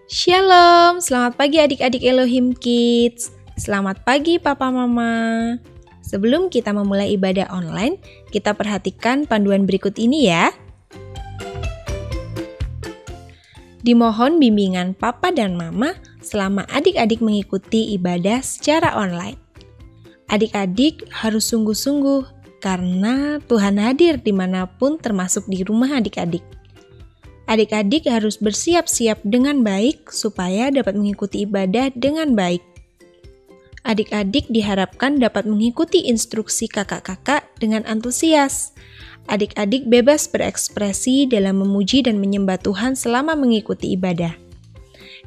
Shalom, selamat pagi adik-adik Elohim Kids. Selamat pagi Papa Mama. Sebelum kita memulai ibadah online, kita perhatikan panduan berikut ini ya. Dimohon bimbingan Papa dan Mama selama adik-adik mengikuti ibadah secara online. Adik-adik harus sungguh-sungguh karena Tuhan hadir dimanapun termasuk di rumah adik-adik. Adik-adik harus bersiap-siap dengan baik supaya dapat mengikuti ibadah dengan baik. Adik-adik diharapkan dapat mengikuti instruksi kakak-kakak dengan antusias. Adik-adik bebas berekspresi dalam memuji dan menyembah Tuhan selama mengikuti ibadah.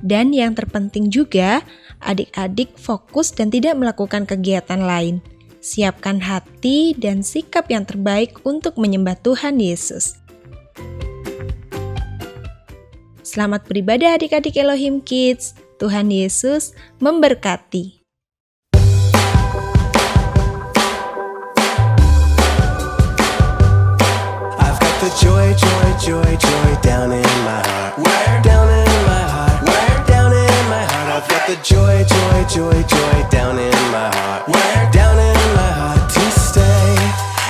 Dan yang terpenting juga, adik-adik fokus dan tidak melakukan kegiatan lain. Siapkan hati dan sikap yang terbaik untuk menyembah Tuhan Yesus. Selamat beribadah adik-adik Elohim Kids. Tuhan Yesus memberkati. I've got the joy, joy, joy, joy down in my heart. Where? Down in my heart. Where? Down in my heart. I've got the joy, joy, joy, joy down in my heart. Where? Down in my heart to stay.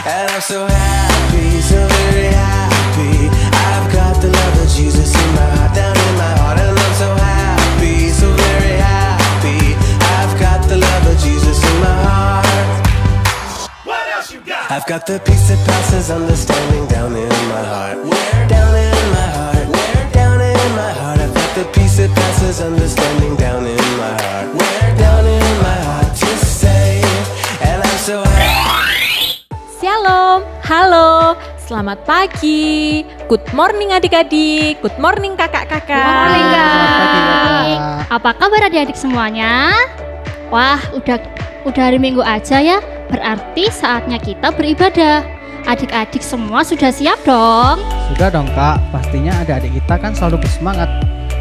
And I'm so happy, so very happy. I've got the love of Jesus in my heart, down in my heart. And I'm so happy, so very happy. I've got the love of Jesus in my heart. What else you got? I've got the peace that passes understanding down in my heart. Where? Down in my heart. Where? Down in my heart. I've got the peace that passes understanding down in my heart. Where? Down in my heart to stay. And I'm so happy. Shalom, halo, selamat pagi, good morning adik-adik, good morning kakak-kakak. Good morning, Kak. Apa kabar adik-adik semuanya? Wah, udah hari Minggu aja ya. Berarti saatnya kita beribadah. Adik-adik semua sudah siap dong? Sudah dong Kak, pastinya adik-adik kita kan selalu bersemangat,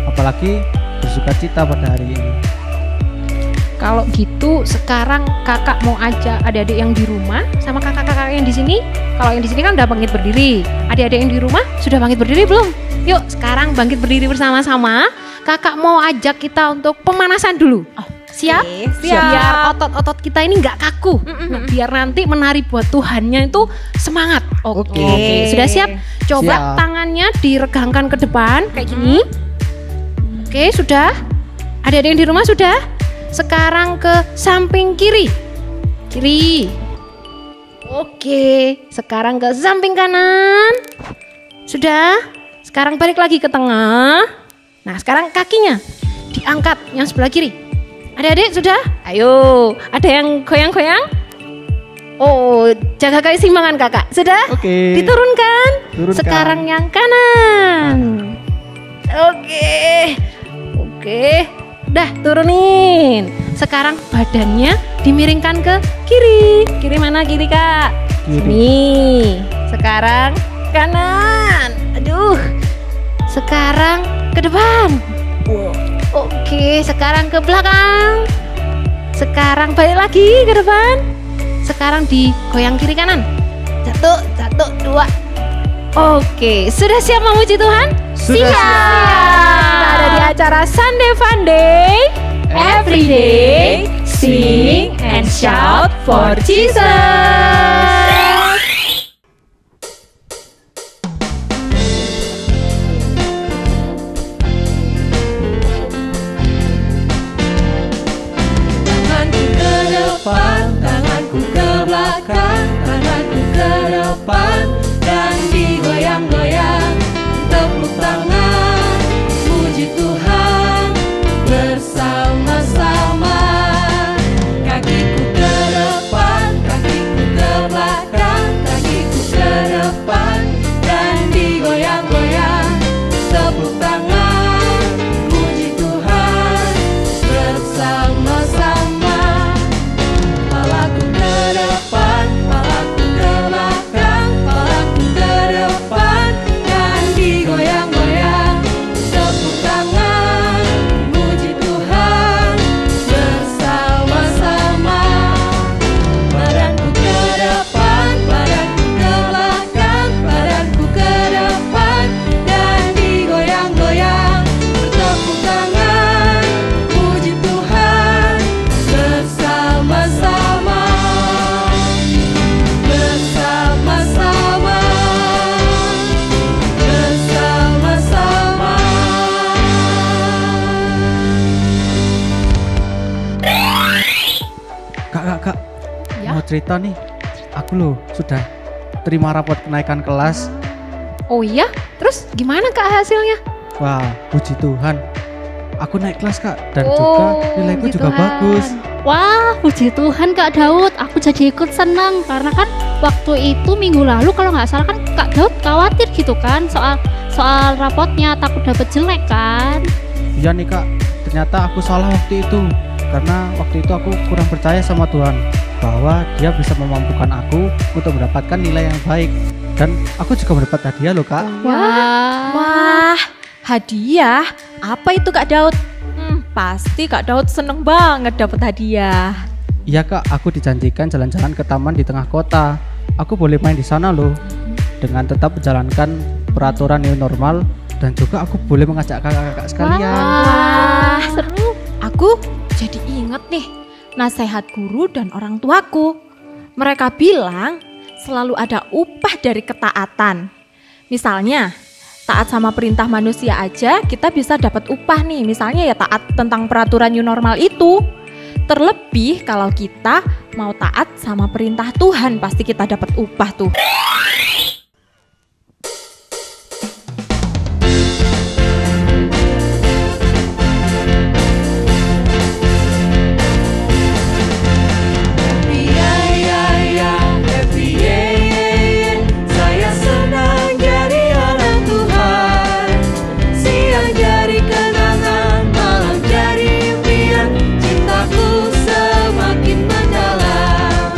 apalagi bersukacita pada hari ini. Kalau gitu sekarang kakak mau ajak adik-adik yang di rumah sama kakak-kakak yang di sini. Kalau yang di sini kan udah bangkit berdiri. Adik-adik yang di rumah sudah bangkit berdiri belum? Yuk sekarang bangkit berdiri bersama-sama. Kakak mau ajak kita untuk pemanasan dulu. Siap? Siap. Biar otot-otot kita ini nggak kaku. Biar nanti menari buat Tuhannya itu semangat. Oke. Sudah siap? Coba Siap. tangannya diregangkan ke depan kayak gini. Oke, sudah? Adik-adik yang di rumah sudah? Sekarang ke samping kiri. Kiri. Oke, sekarang ke samping kanan. Sudah? Sekarang balik lagi ke tengah. Nah, sekarang kakinya diangkat yang sebelah kiri. Adik-adik sudah? Ayo, ada yang goyang-goyang? Oh, jaga keseimbangan kakak. Sudah? Oke. Diturunkan. Turunkan. Sekarang yang kanan. Oke. Udah turunin. Sekarang badannya dimiringkan ke kiri. Kiri mana kiri kak? Kiri. Sini. Sekarang kanan. Aduh. Sekarang ke depan. Oke. Sekarang ke belakang. Sekarang balik lagi ke depan. Sekarang digoyang kiri kanan. Satu, dua. Oke. Sudah siap memuji Tuhan? Sudah Siap. Kita ada di acara Sunday Fun Day. Every day, sing and shout for Jesus. Tanganku ke depan, tanganku ke belakang, tanganku ke depan dan digoyang-goyang. Tepuk tangan, puji Tuhan bersama-sama. Kakiku ke depan, kakiku ke belakang. cerita nih. Aku loh sudah terima rapot kenaikan kelas. Oh iya? Terus gimana Kak hasilnya? Wah, puji Tuhan. Aku naik kelas Kak, dan juga nilaiku puji juga Tuhan. bagus. Wah, puji Tuhan Kak Daud. Aku jadi ikut senang karena kan waktu itu minggu lalu kalau nggak salah kan Kak Daud khawatir gitu kan soal rapotnya, takut dapet jelek kan. Iya nih Kak, ternyata aku salah waktu itu. Karena waktu itu aku kurang percaya sama Tuhan bahwa Dia bisa memampukan aku untuk mendapatkan nilai yang baik. Dan aku juga mendapat hadiah loh Kak. Wah, hadiah? Apa itu Kak Daud? Pasti Kak Daud seneng banget dapat hadiah. Iya Kak, aku dijanjikan jalan-jalan ke taman di tengah kota. Aku boleh main di sana loh. Dengan tetap menjalankan peraturan new normal. Dan juga aku boleh mengajak kakak-kakak sekalian. Wah, Seru. aku jadi inget nih nasihat guru dan orang tuaku. Mereka bilang selalu ada upah dari ketaatan. Misalnya, taat sama perintah manusia aja kita bisa dapat upah nih. Misalnya ya taat tentang peraturan new normal itu. Terlebih kalau kita mau taat sama perintah Tuhan, pasti kita dapat upah tuh. Saya senang jadi anak Tuhan. Siang jadi kenangan, malam jadi impian. Cintaku semakin mendalam.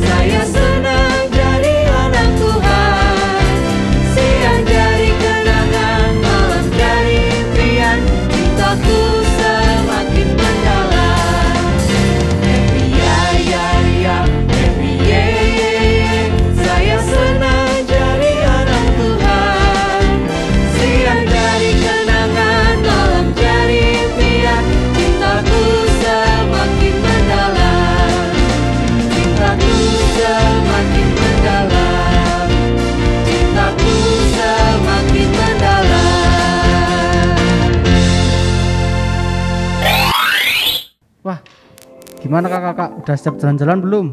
Saya senang jadi anak Tuhan. Siang jadi kenangan, malam jadi impian. Cintaku semakin mendalam. Saya senang jadi anak Tuhan. Siang jadi kenangan, malam jadi impian. Cintaku semakin mendalam. Cintaku semakin mendalam. Cintaku semakin mendalam. Wah, gimana kakak-kakak? Udah siap jalan-jalan belum?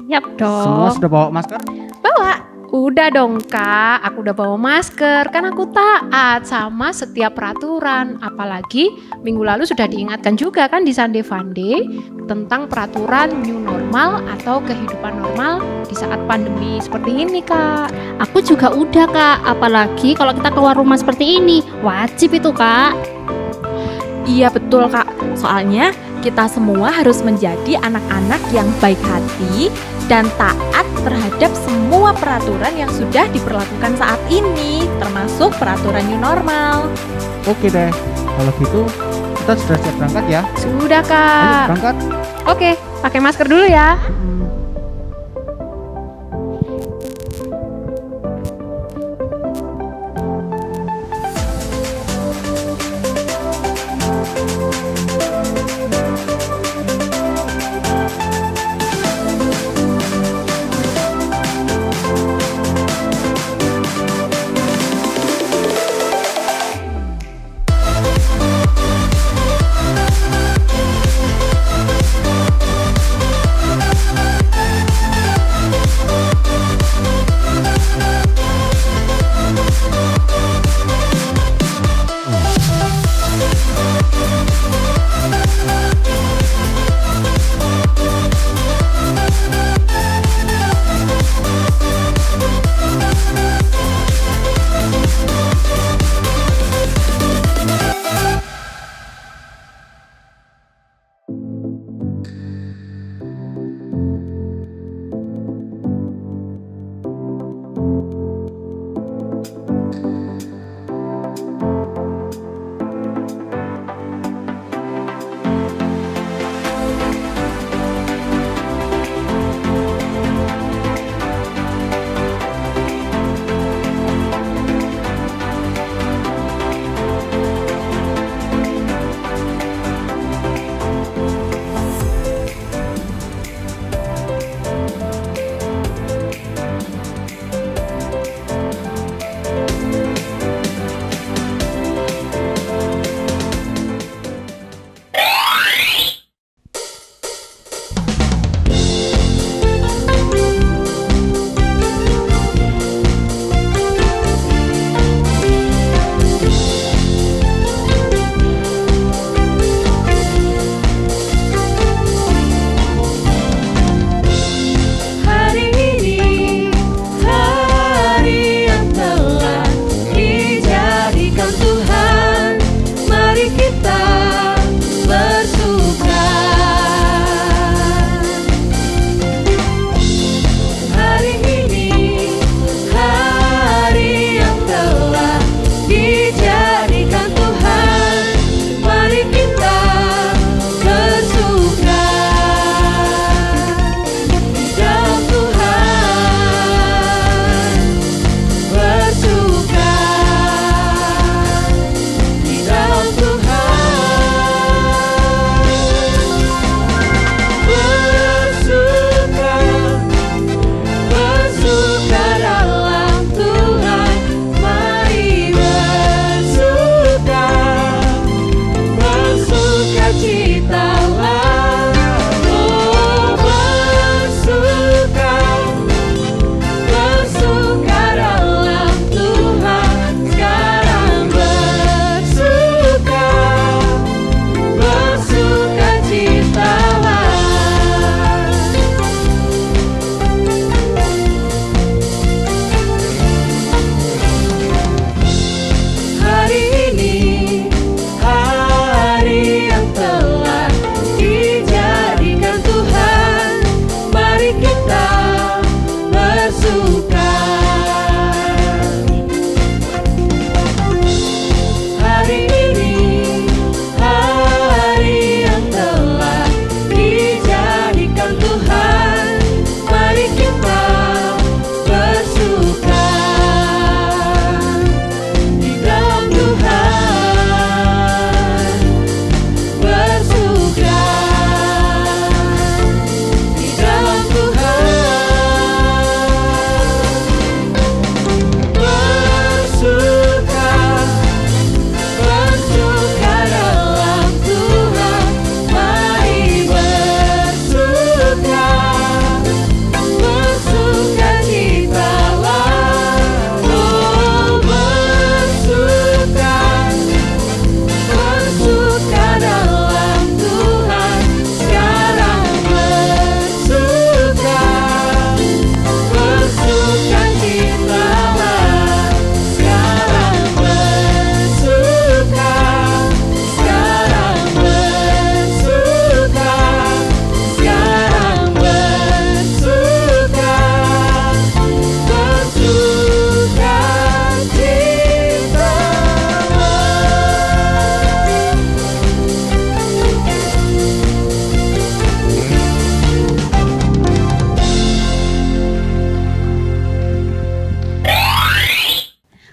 Siap dong. Semua sudah bawa masker? Bawa. Udah dong Kak, aku udah bawa masker. Kan aku taat sama setiap peraturan. Apalagi minggu lalu sudah diingatkan juga kan di Sunday Funday tentang peraturan new normal atau kehidupan normal di saat pandemi seperti ini Kak. Aku juga udah Kak, apalagi kalau kita keluar rumah seperti ini. Wajib itu Kak. Iya betul Kak, soalnya kita semua harus menjadi anak-anak yang baik hati dan taat terhadap semua peraturan yang sudah diberlakukan saat ini, termasuk peraturan new normal. Oke deh, kalau gitu kita sudah siap berangkat ya. Sudah Ayo Kak. berangkat. Oke, pakai masker dulu ya.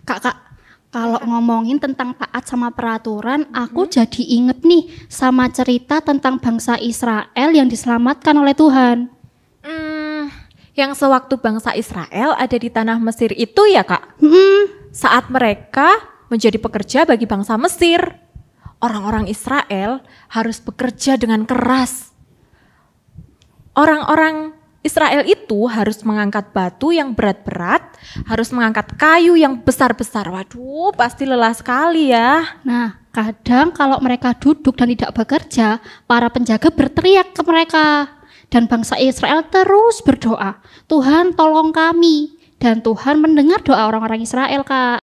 Kak, kalau ngomongin tentang taat sama peraturan, aku jadi inget nih sama cerita tentang bangsa Israel yang diselamatkan oleh Tuhan. Yang sewaktu bangsa Israel ada di tanah Mesir itu ya Kak? Saat mereka menjadi pekerja bagi bangsa Mesir, orang-orang Israel harus bekerja dengan keras. Orang-orang Israel itu harus mengangkat batu yang berat-berat, harus mengangkat kayu yang besar-besar. Waduh, pasti lelah sekali ya. Nah, kadang kalau mereka duduk dan tidak bekerja, para penjaga berteriak ke mereka. Dan bangsa Israel terus berdoa, Tuhan tolong kami. Dan Tuhan mendengar doa orang-orang Israel, Kak.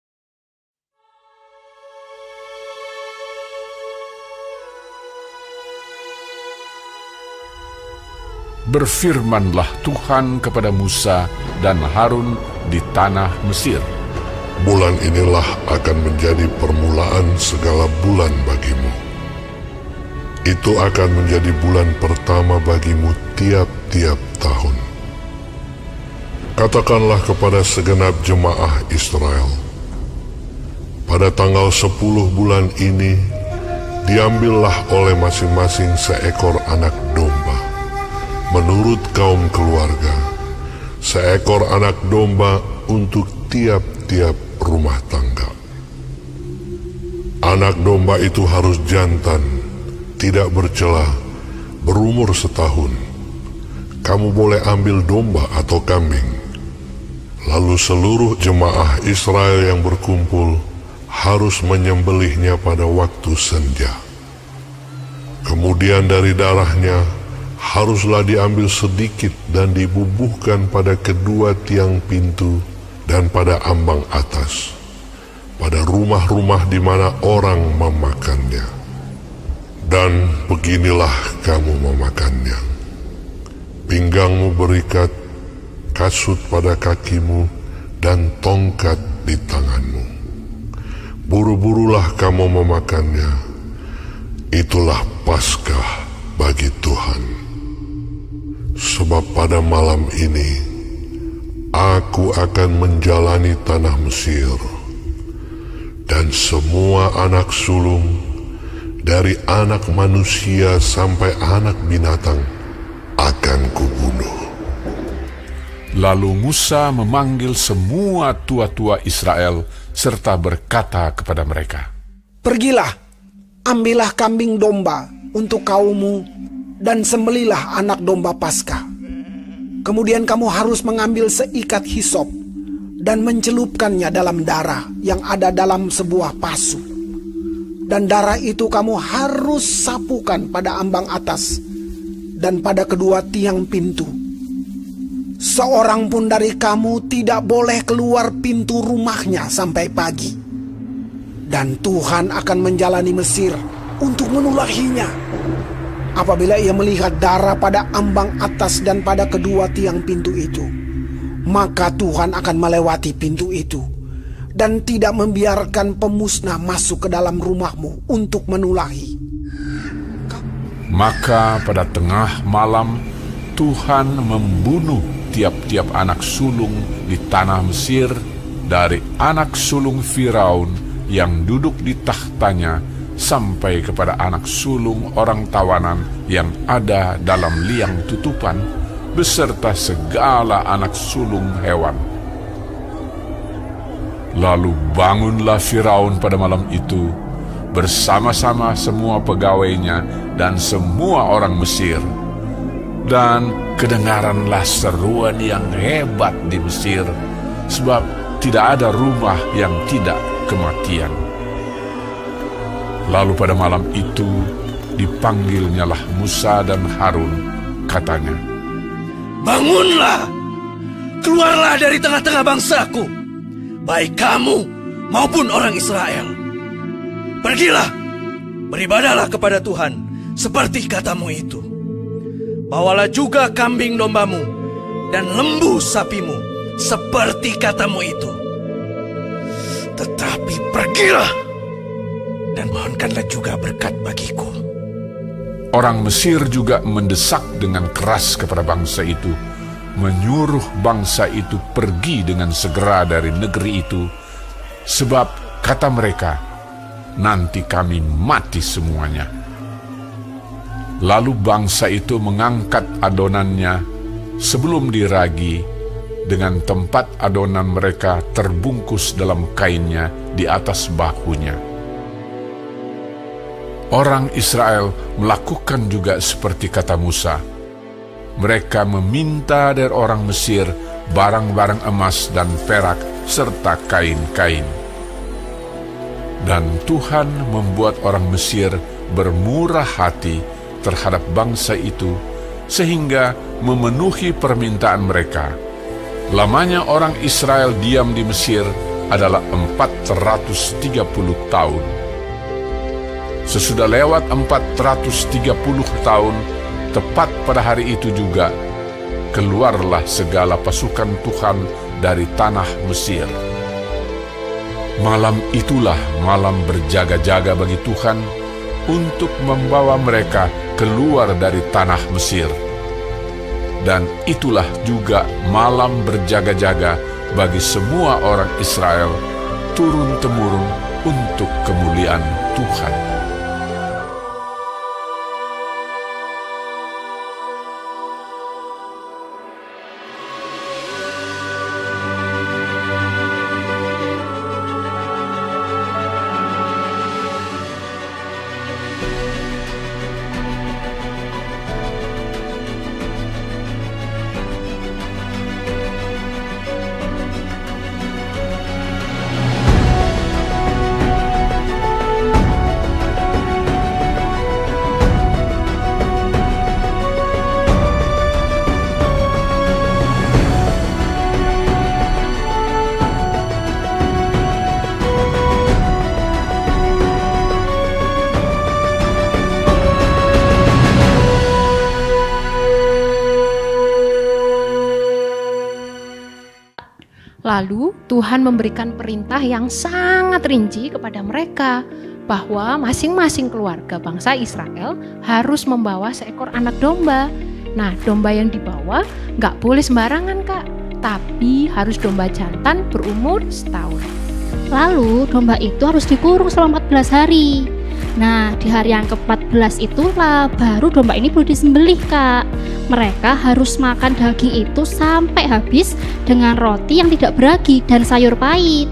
Berfirmanlah Tuhan kepada Musa dan Harun di tanah Mesir. Bulan inilah akan menjadi permulaan segala bulan bagimu. Itu akan menjadi bulan pertama bagimu tiap-tiap tahun. Katakanlah kepada segenap jemaah Israel, pada tanggal 10 bulan ini, diambillah oleh masing-masing seekor anak domba, menurut kaum keluarga, seekor anak domba untuk tiap-tiap rumah tangga. Anak domba itu harus jantan, tidak bercela, berumur setahun. Kamu boleh ambil domba atau kambing. Lalu seluruh jemaah Israel yang berkumpul harus menyembelihnya pada waktu senja. Kemudian dari darahnya haruslah diambil sedikit dan dibubuhkan pada kedua tiang pintu dan pada ambang atas, pada rumah-rumah di mana orang memakannya. Dan beginilah kamu memakannya. Pinggangmu berikat, kasut pada kakimu, dan tongkat di tanganmu. Buru-burulah kamu memakannya. Itulah Paskah bagi Tuhan. Sebab pada malam ini, aku akan menjalani tanah Mesir, dan semua anak sulung, dari anak manusia sampai anak binatang, akan kubunuh. Lalu Musa memanggil semua tua-tua Israel serta berkata kepada mereka, Pergilah, ambillah kambing domba untuk kaummu dan sembelilah anak domba Paskah. Kemudian kamu harus mengambil seikat hisop dan mencelupkannya dalam darah yang ada dalam sebuah pasu. Dan darah itu kamu harus sapukan pada ambang atas dan pada kedua tiang pintu. Seorang pun dari kamu tidak boleh keluar pintu rumahnya sampai pagi. Dan Tuhan akan menjalani Mesir untuk menulahinya. Apabila ia melihat darah pada ambang atas dan pada kedua tiang pintu itu, maka Tuhan akan melewati pintu itu dan tidak membiarkan pemusnah masuk ke dalam rumahmu untuk menulahi. Maka pada tengah malam Tuhan membunuh tiap-tiap anak sulung di tanah Mesir, dari anak sulung Firaun yang duduk di tahtanya sampai kepada anak sulung orang tawanan yang ada dalam liang tutupan, beserta segala anak sulung hewan. Lalu bangunlah Firaun pada malam itu bersama-sama semua pegawainya dan semua orang Mesir. Dan kedengaranlah seruan yang hebat di Mesir, sebab tidak ada rumah yang tidak kematian. Lalu pada malam itu dipanggilnyalah Musa dan Harun, katanya, Bangunlah, keluarlah dari tengah-tengah bangsaku, baik kamu maupun orang Israel. Pergilah, beribadahlah kepada Tuhan seperti katamu itu. Bawalah juga kambing dombamu dan lembu sapimu seperti katamu itu. Tetapi pergilah dan mohonkanlah juga berkat bagiku. Orang Mesir juga mendesak dengan keras kepada bangsa itu, menyuruh bangsa itu pergi dengan segera dari negeri itu, sebab kata mereka, nanti kami mati semuanya. Lalu bangsa itu mengangkat adonannya sebelum diragi, dengan tempat adonan mereka terbungkus dalam kainnya di atas bahunya. Orang Israel melakukan juga seperti kata Musa. Mereka meminta dari orang Mesir barang-barang emas dan perak serta kain-kain. Dan Tuhan membuat orang Mesir bermurah hati terhadap bangsa itu, sehingga memenuhi permintaan mereka. Lamanya orang Israel diam di Mesir adalah 430 tahun. Sesudah lewat 430 tahun, tepat pada hari itu juga, keluarlah segala pasukan Tuhan dari tanah Mesir. Malam itulah malam berjaga-jaga bagi Tuhan untuk membawa mereka keluar dari tanah Mesir. Dan itulah juga malam berjaga-jaga bagi semua orang Israel turun-temurun untuk kemuliaan Tuhan. Lalu Tuhan memberikan perintah yang sangat rinci kepada mereka bahwa masing-masing keluarga bangsa Israel harus membawa seekor anak domba. Nah, domba yang dibawa nggak boleh sembarangan, Kak, tapi harus domba jantan berumur setahun. Lalu domba itu harus dikurung selama 14 hari. Nah, di hari yang ke-14 itulah baru domba ini boleh disembelih, Kak. Mereka harus makan daging itu sampai habis dengan roti yang tidak beragi dan sayur pahit.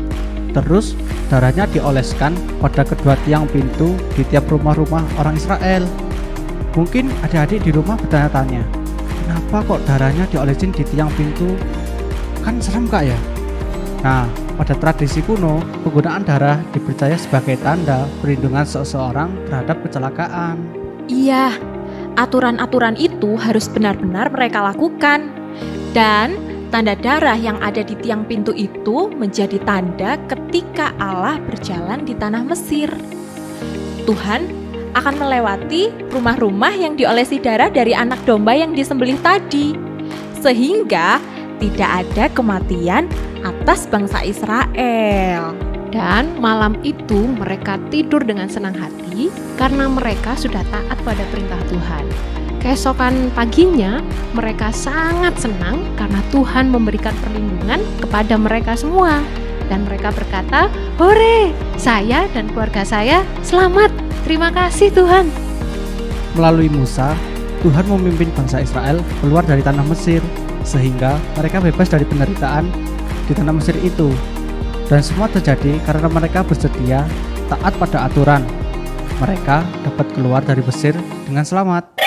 Terus darahnya dioleskan pada kedua tiang pintu di tiap rumah-rumah orang Israel. Mungkin adik-adik di rumah bertanya-tanya, kenapa kok darahnya diolesin di tiang pintu? Kan serem, Kak, ya? Nah, pada tradisi kuno, penggunaan darah dipercaya sebagai tanda perlindungan seseorang terhadap kecelakaan. Iya, aturan-aturan itu harus benar-benar mereka lakukan. Dan tanda darah yang ada di tiang pintu itu menjadi tanda ketika Allah berjalan di tanah Mesir. Tuhan akan melewati rumah-rumah yang diolesi darah dari anak domba yang disembelih tadi, sehingga tidak ada kematian atas bangsa Israel. Dan malam itu mereka tidur dengan senang hati karena mereka sudah taat pada perintah Tuhan. Keesokan paginya mereka sangat senang karena Tuhan memberikan perlindungan kepada mereka semua. Dan mereka berkata, "Hore, saya dan keluarga saya selamat. Terima kasih Tuhan." Melalui Musa, Tuhan memimpin bangsa Israel keluar dari tanah Mesir, sehingga mereka bebas dari penderitaan di tanah Mesir itu. Dan semua terjadi karena mereka bersedia taat pada aturan. Mereka dapat keluar dari Mesir dengan selamat.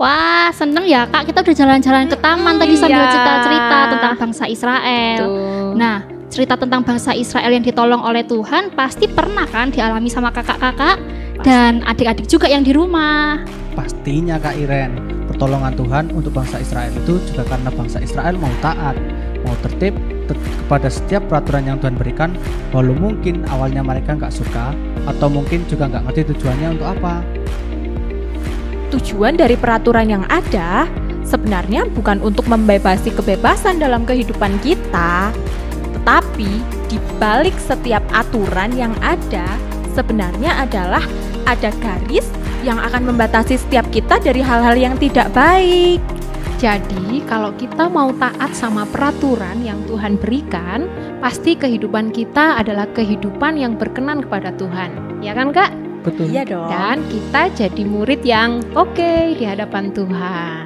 Wah, seneng ya Kak, kita udah jalan-jalan ke taman tadi sambil cerita-cerita tentang bangsa Israel. Nah, cerita tentang bangsa Israel yang ditolong oleh Tuhan pasti pernah kan dialami sama kakak-kakak dan adik-adik juga yang di rumah. Pastinya Kak Iren, pertolongan Tuhan untuk bangsa Israel itu juga karena bangsa Israel mau taat, mau tertib kepada setiap peraturan yang Tuhan berikan, walau mungkin awalnya mereka nggak suka atau mungkin juga nggak ngerti tujuannya untuk apa. Tujuan dari peraturan yang ada sebenarnya bukan untuk membebasi kebebasan dalam kehidupan kita, tetapi di balik setiap aturan yang ada sebenarnya adalah ada garis yang akan membatasi setiap kita dari hal-hal yang tidak baik. Jadi kalau kita mau taat sama peraturan yang Tuhan berikan, pasti kehidupan kita adalah kehidupan yang berkenan kepada Tuhan. Ya kan Kak? Betul. Iya dong. Dan kita jadi murid yang oke di hadapan Tuhan.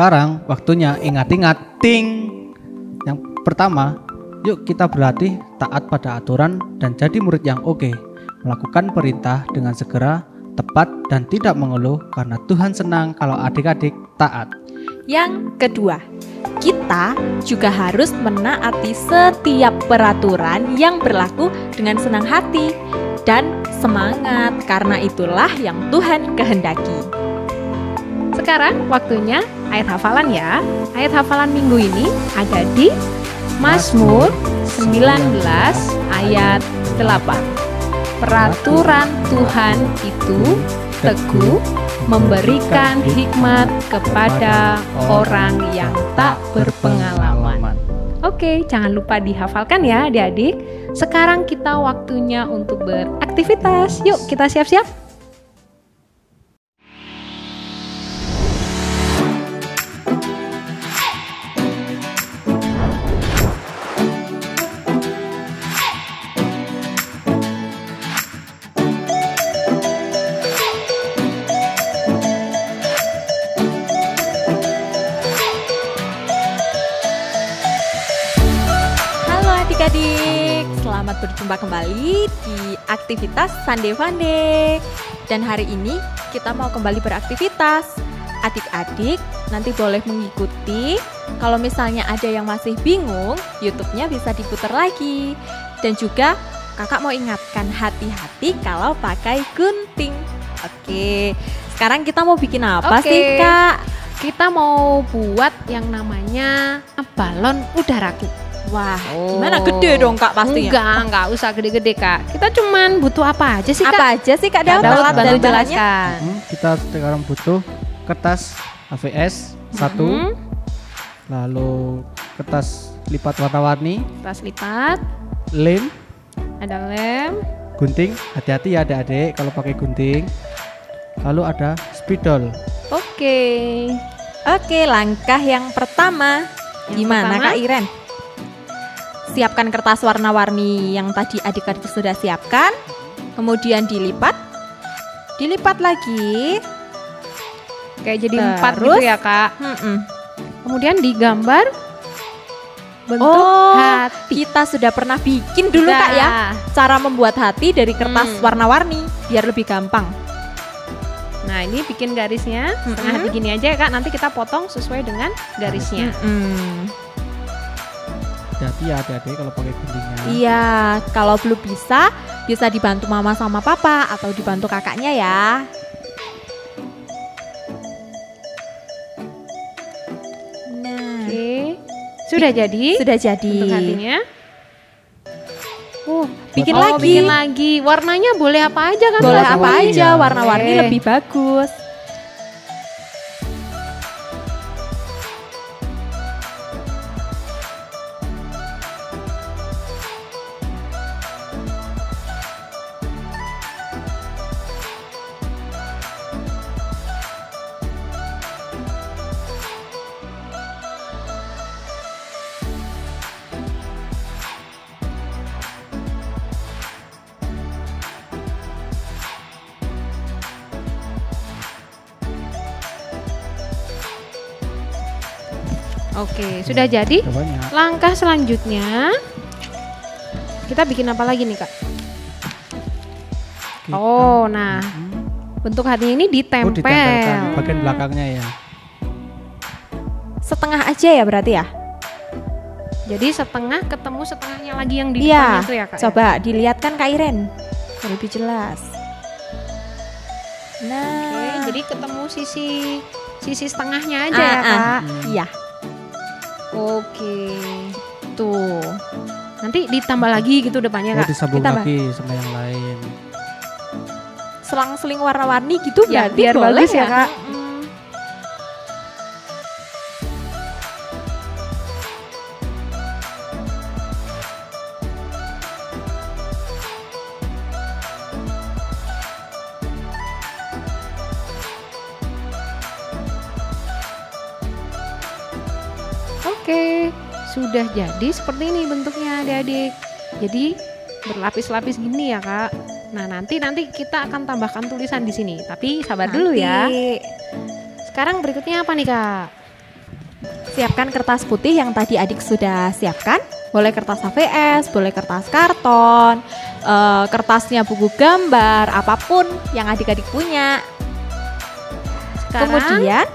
Sekarang waktunya ingat-ingat, ting. Yang pertama, yuk kita berlatih taat pada aturan dan jadi murid yang oke. melakukan perintah dengan segera, tepat, dan tidak mengeluh karena Tuhan senang kalau adik-adik taat. Yang kedua, kita juga harus menaati setiap peraturan yang berlaku dengan senang hati dan semangat, karena itulah yang Tuhan kehendaki. Sekarang waktunya ayat hafalan ya. Ayat hafalan minggu ini ada di Mazmur 19 ayat 8. Peraturan Tuhan itu teguh, memberikan hikmat kepada orang yang tak berpengalaman. Oke, jangan lupa dihafalkan ya adik-adik. Sekarang kita waktunya untuk beraktivitas. Yuk kita siap-siap. Adik-adik, selamat berjumpa kembali di aktivitas Sunday Funday. Dan hari ini kita mau kembali beraktivitas. Adik-adik nanti boleh mengikuti. Kalau misalnya ada yang masih bingung, YouTube-nya bisa diputar lagi. Dan juga kakak mau ingatkan hati-hati kalau pakai gunting. Oke, sekarang kita mau bikin apa sih Kak? Kita mau buat yang namanya balon udaraku. Wah, gimana gede dong Kak pastinya? Enggak usah gede-gede Kak. Kita cuman butuh apa aja sih Kak? Apa aja sih Kak Daud? Daud bantu jelaskan. Kita sekarang butuh kertas HVS 1, lalu kertas lipat warna-warni, kertas lipat, lem, ada lem, gunting, hati-hati ya adik-adik kalau pakai gunting. Lalu ada spidol. Oke, langkah yang pertama. Gimana Kak Iren? Siapkan kertas warna-warni yang tadi adik-adik sudah siapkan. Kemudian dilipat lagi. Kayak jadi 4 gitu ya Kak. Kemudian digambar bentuk hati. Kita sudah pernah bikin dulu Kak ya, cara membuat hati dari kertas warna-warni biar lebih gampang. Nah ini bikin garisnya setengah hati gini aja ya Kak. Nanti kita potong sesuai dengan garisnya. Hati-hati ya adik-adik kalau pakai guntingnya. Iya, kalau belum bisa dibantu mama sama papa atau dibantu kakaknya ya. Nah, oke. Sudah jadi? Sudah jadi. Bentuk hatinya. Bikin lagi. Warnanya boleh apa aja kan? Boleh apa aja, warna-warni lebih bagus. Oke, sudah jadi. Langkah selanjutnya kita bikin apa lagi nih Kak? Nah bentuk hati ini ditempel. Ditempelkan bagian belakangnya ya. Setengah aja ya berarti ya? Jadi setengah ketemu setengahnya lagi yang di depan itu ya Kak? Coba dilihatkan Kak Iren, lebih jelas. Nah, jadi ketemu sisi setengahnya aja ya Kak? Iya. Oke, tuh. Nanti ditambah lagi gitu depannya Kak? Disambung lagi sama yang lain. Selang-seling warna-warni gitu ya, berarti biar boleh bagus ya Kak? Oke, sudah jadi seperti ini bentuknya adik-adik. Jadi berlapis-lapis gini ya Kak. Nah nanti kita akan tambahkan tulisan di sini. Tapi sabar dulu ya. Sekarang berikutnya apa nih Kak? Siapkan kertas putih yang tadi adik sudah siapkan. Boleh kertas HVS, boleh kertas karton. kertasnya buku gambar, apapun yang adik-adik punya. Sekarang Kemudian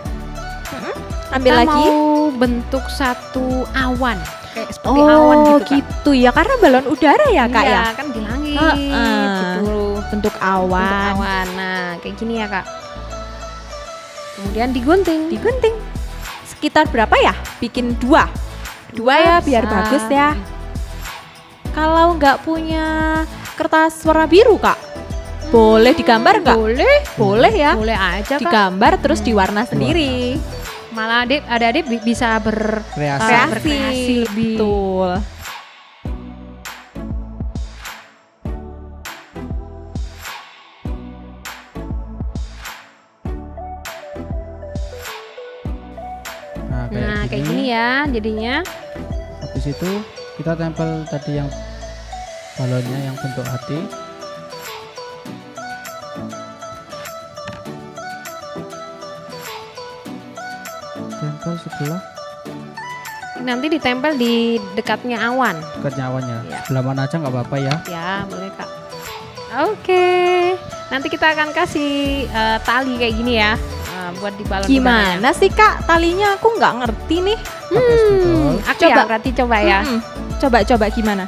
ambil kita lagi. mau bentuk satu awan. Kayak seperti awan gitu, Kak. gitu ya, karena balon udara ya Kak Iya, ya. kan di langit Heeh. gitu. Bentuk awan. Bentuk awan. Nah, kayak gini ya, Kak. Kemudian digunting. Digunting. Sekitar berapa ya? Bikin dua ya biar Bisa. bagus ya. Kalau nggak punya kertas warna biru Kak, boleh digambar nggak? Boleh ya. Boleh aja, Kak. Digambar terus diwarna sendiri. Malah adik bisa berkreasi lebih. Betul. Nah, kayak gini ya jadinya. Habis itu kita tempel tadi yang balonnya yang bentuk hati. Tempel sebelah Nanti ditempel di dekatnya awan. dekatnya awannya. Iya. Sebelah mana aja nggak apa-apa ya. Ya, boleh, Kak. Oke. Nanti kita akan kasih tali kayak gini ya. Buat di balon. Gimana sih Kak talinya? Aku nggak ngerti nih. Pakai spidol. Aku Coba. ya, berarti coba ya. Coba gimana?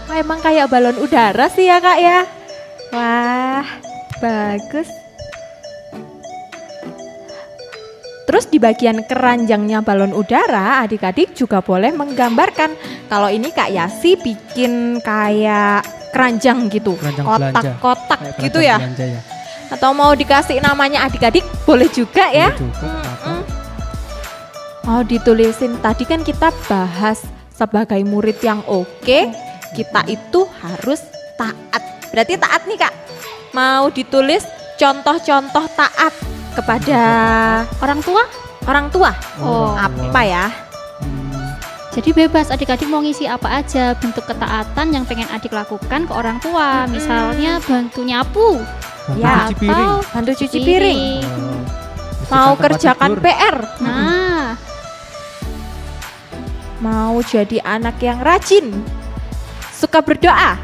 Wah, emang kayak balon udara sih ya Kak ya. Wah, bagus. Terus di bagian keranjangnya balon udara, adik-adik juga boleh menggambarkan. Kalau ini Kak Yasi bikin kayak keranjang gitu, Keranjang belanja. kotak-kotak Kayak gitu keranjang ya. belanja ya. Atau mau dikasih namanya adik-adik, boleh juga ya. Boleh juga, kenapa? Mau ditulisin, tadi kan kita bahas sebagai murid yang oke, kita itu harus taat. Berarti taat nih Kak. Mau ditulis contoh-contoh taat kepada Orang tua? orang tua. Oh. Apa ya? Jadi bebas adik-adik mau ngisi apa aja bentuk ketaatan yang pengen adik lakukan ke orang tua. Misalnya bantu nyapu. Bantu Ya, cuci piring. bantu cuci piring. Oh, Mau bersihkan tempat kerjakan tidur. PR. Nah, Mau jadi anak yang rajin. Suka berdoa.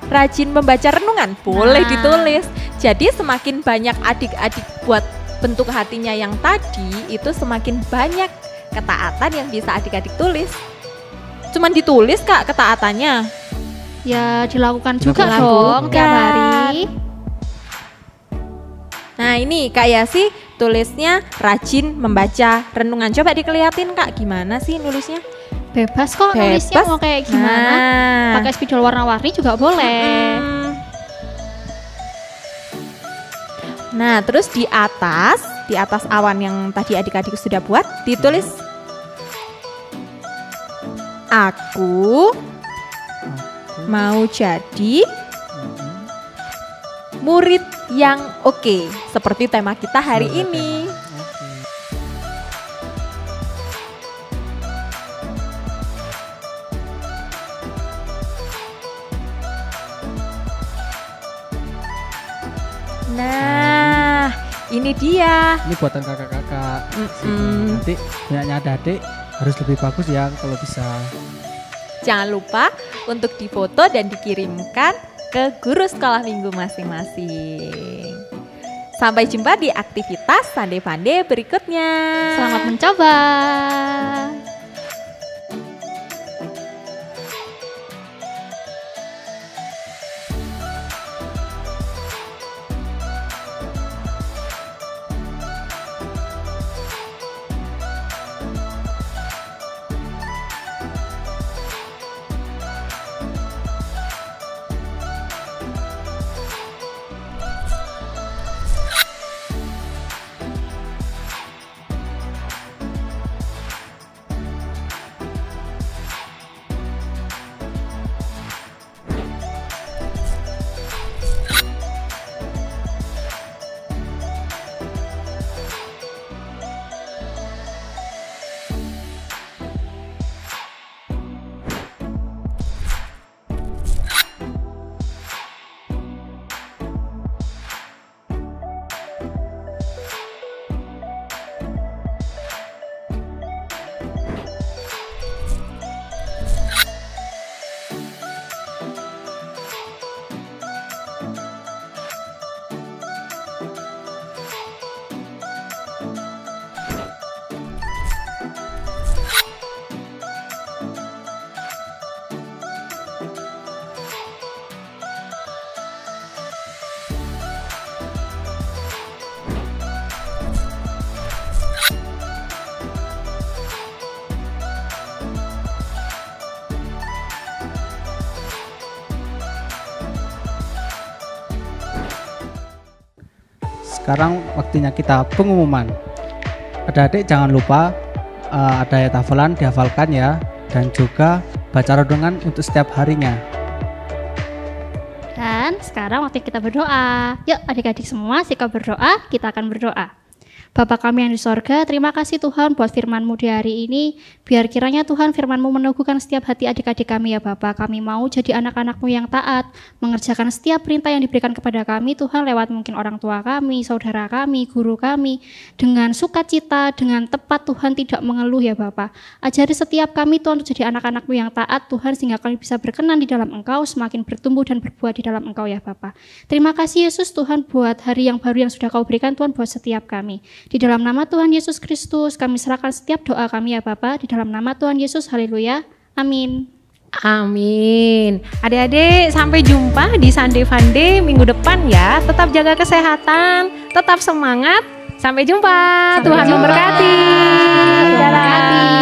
Rajin membaca renungan. Boleh Nah. ditulis. Jadi semakin banyak adik-adik buat bentuk hatinya yang tadi, itu semakin banyak ketaatan yang bisa adik-adik tulis. Cuman ditulis Kak ketaatannya. ya dilakukan juga Dilakukan. dong tiap hari. Nah ini Kak Yasi tulisnya rajin membaca renungan. Coba dikeliatin Kak, gimana sih nulisnya? Bebas kok nulisnya Bebas. mau kayak gimana. Nah. Pakai spidol warna-warni juga boleh. Nah terus di atas awan yang tadi adik-adik sudah buat, ditulis aku mau jadi murid yang oke, seperti tema kita hari ini. Nah, ini dia. Ini buatan kakak-kakak. Mm-mm. Nanti punyanya adik harus lebih bagus ya kalau bisa. Jangan lupa untuk difoto dan dikirimkan ke guru sekolah minggu masing-masing. Sampai jumpa di aktivitas Pandai-Pandai berikutnya. Selamat mencoba. sekarang waktunya kita pengumuman. Adik-adik jangan lupa ada ayat hafalan dihafalkan ya, dan juga baca renungan untuk setiap harinya. Dan sekarang waktu kita berdoa. Yuk adik-adik semua sikap berdoa, kita akan berdoa. Bapa kami yang di sorga, terima kasih Tuhan buat firman-Mu di hari ini. Biar kiranya Tuhan firman-Mu meneguhkan setiap hati adik-adik kami ya Bapa. Kami mau jadi anak-anak-Mu yang taat, mengerjakan setiap perintah yang diberikan kepada kami Tuhan lewat mungkin orang tua kami, saudara kami, guru kami. Dengan sukacita, dengan tepat Tuhan, tidak mengeluh ya Bapa. Ajari setiap kami Tuhan untuk jadi anak-anak-Mu yang taat Tuhan, sehingga kami bisa berkenan di dalam Engkau, semakin bertumbuh dan berbuah di dalam Engkau ya Bapa. Terima kasih Yesus Tuhan buat hari yang baru yang sudah Kau berikan Tuhan buat setiap kami. Di dalam nama Tuhan Yesus Kristus, kami serahkan setiap doa kami ya Bapa. Di dalam nama Tuhan Yesus, haleluya, amin. Amin. Adik-adik, sampai jumpa di Sunday Funday minggu depan ya. Tetap jaga kesehatan, tetap semangat. Sampai jumpa. Tuhan memberkati. Dadah.